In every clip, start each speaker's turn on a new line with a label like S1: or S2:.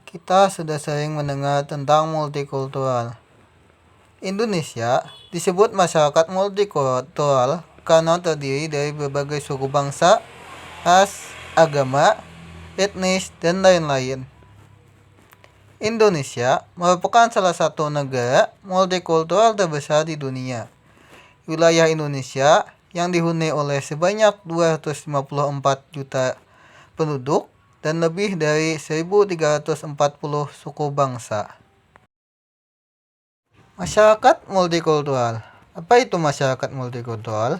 S1: Kita sudah sering mendengar tentang multikultural. Indonesia disebut masyarakat multikultural karena terdiri dari berbagai suku bangsa, ras, agama, etnis, dan lain-lain. Indonesia merupakan salah satu negara multikultural terbesar di dunia. Wilayah Indonesia yang dihuni oleh sebanyak 254 juta penduduk dan lebih dari 1.340 suku bangsa. Masyarakat multikultural. Apa itu masyarakat multikultural?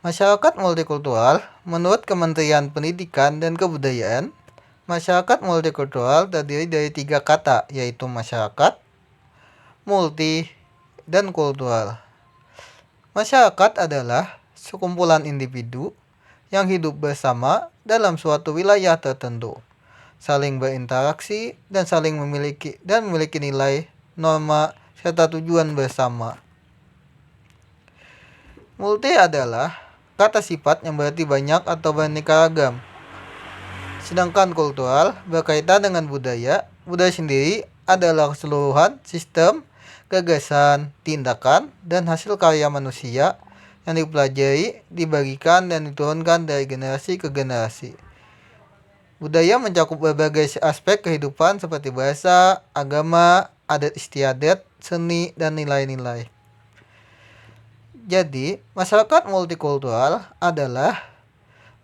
S1: Masyarakat multikultural, menurut Kementerian Pendidikan dan Kebudayaan, masyarakat multikultural terdiri dari 3 kata, yaitu masyarakat, multi, dan kultural. Masyarakat adalah sekumpulan individu yang hidup bersama dalam suatu wilayah tertentu, saling berinteraksi dan memiliki nilai, norma, serta tujuan bersama. Multi adalah kata sifat yang berarti banyak atau beraneka ragam. Sedangkan kultural berkaitan dengan budaya. Budaya sendiri adalah keseluruhan sistem, gagasan, tindakan, dan hasil karya manusia yang dipelajari, dibagikan, dan diturunkan dari generasi ke generasi. Budaya mencakup berbagai aspek kehidupan seperti bahasa, agama, adat istiadat, seni, dan nilai-nilai. Jadi, masyarakat multikultural adalah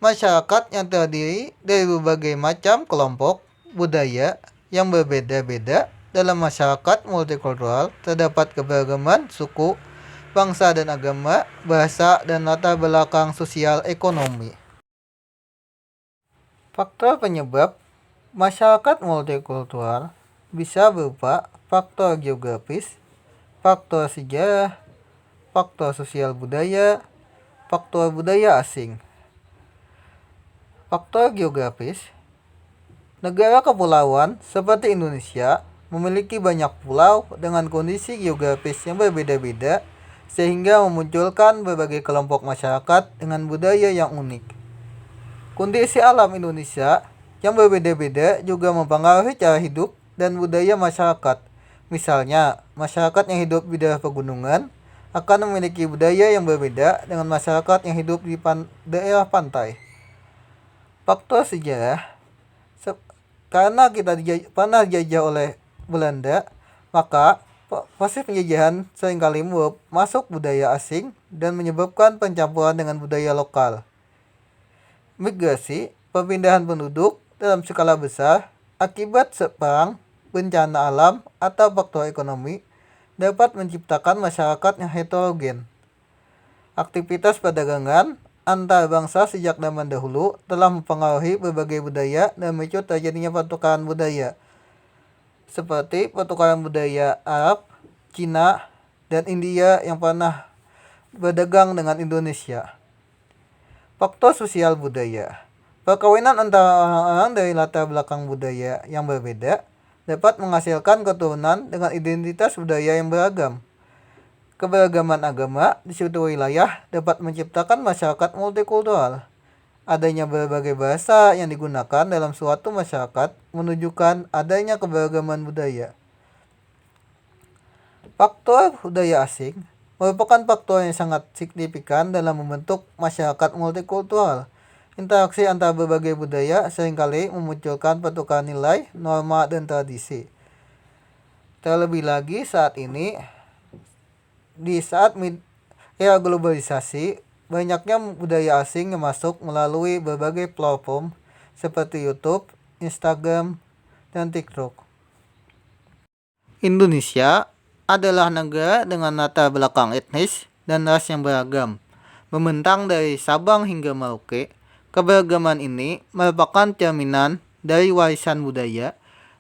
S1: masyarakat yang terdiri dari berbagai macam kelompok budaya yang berbeda-beda. Dalam masyarakat multikultural terdapat keberagaman suku, bangsa dan agama, bahasa, dan latar belakang sosial ekonomi. Faktor penyebab masyarakat multikultural bisa berupa faktor geografis, faktor sejarah, faktor sosial budaya, faktor budaya asing. Faktor geografis. Negara kepulauan seperti Indonesia memiliki banyak pulau dengan kondisi geografis yang berbeda-beda sehingga memunculkan berbagai kelompok masyarakat dengan budaya yang unik. Kondisi alam Indonesia yang berbeda-beda juga mempengaruhi cara hidup dan budaya masyarakat. Misalnya, masyarakat yang hidup di daerah pegunungan akan memiliki budaya yang berbeda dengan masyarakat yang hidup di daerah pantai. Faktor sejarah. Karena kita pernah dijajah oleh Belanda, maka proses penjajahan seringkali masuk budaya asing dan menyebabkan pencampuran dengan budaya lokal. Migrasi, perpindahan penduduk dalam skala besar akibat perang, bencana alam, atau faktor ekonomi dapat menciptakan masyarakat yang heterogen. Aktivitas perdagangan antar bangsa sejak zaman dahulu telah mempengaruhi berbagai budaya dan memicu terjadinya pertukaran budaya, seperti pertukaran budaya Arab, Cina, dan India yang pernah berdagang dengan Indonesia. Faktor sosial budaya. Perkawinan antara orang-orang dari latar belakang budaya yang berbeda dapat menghasilkan keturunan dengan identitas budaya yang beragam. Keberagaman agama di suatu wilayah dapat menciptakan masyarakat multikultural. Adanya berbagai bahasa yang digunakan dalam suatu masyarakat menunjukkan adanya keberagaman budaya. Faktor budaya asing merupakan faktor yang sangat signifikan dalam membentuk masyarakat multikultural. Interaksi antara berbagai budaya seringkali memunculkan pertukaran nilai, norma, dan tradisi. Terlebih lagi saat ini, di saat era globalisasi, banyaknya budaya asing yang masuk melalui berbagai platform seperti YouTube, Instagram, dan TikTok. Indonesia adalah negara dengan latar belakang etnis dan ras yang beragam. Membentang dari Sabang hingga Merauke, keberagaman ini merupakan cerminan dari warisan budaya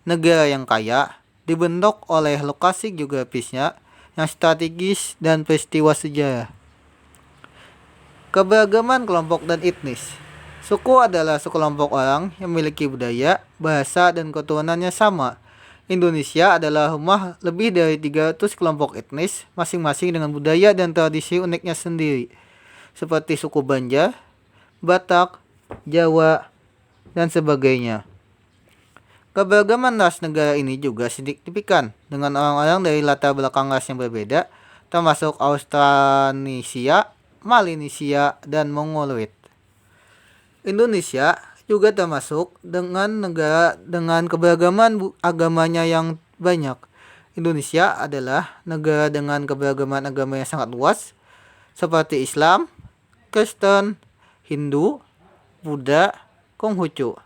S1: negara yang kaya, dibentuk oleh lokasi geografisnya yang strategis dan peristiwa sejarah. Keberagaman kelompok dan etnis. Suku adalah sekelompok orang yang memiliki budaya, bahasa, dan keturunannya sama. Indonesia adalah rumah lebih dari 300 kelompok etnis, masing-masing dengan budaya dan tradisi uniknya sendiri, seperti suku Banjar, Batak, Jawa, dan sebagainya. Keberagaman ras negara ini juga signifikan dengan orang-orang dari latar belakang ras yang berbeda, termasuk Austronesia, Melanesia, dan Mongoloid. Indonesia juga termasuk dengan negara dengan keberagaman agamanya yang banyak. Indonesia adalah negara dengan keberagaman agama yang sangat luas, seperti Islam, Kristen, Hindu, Buddha, Konghucu.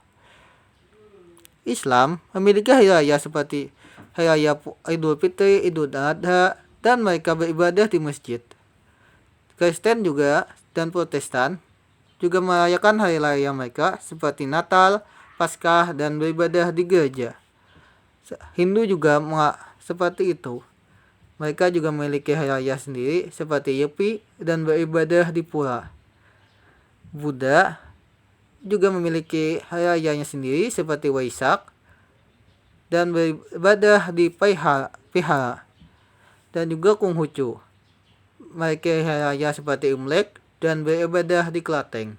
S1: Islam memiliki hari raya seperti hari raya Idul Fitri, Idul Adha, dan mereka beribadah di masjid. Kristen juga dan Protestan juga merayakan hari raya mereka seperti Natal, Paskah, dan beribadah di gereja. Hindu juga seperti itu. Mereka juga memiliki hari raya sendiri seperti Nyepi dan beribadah di pura. Buddha juga memiliki hari rayanya sendiri seperti Waisak dan beribadah di Vihara. Dan juga Konghucu. Mereka hari raya seperti Imlek dan beribadah di Klaten.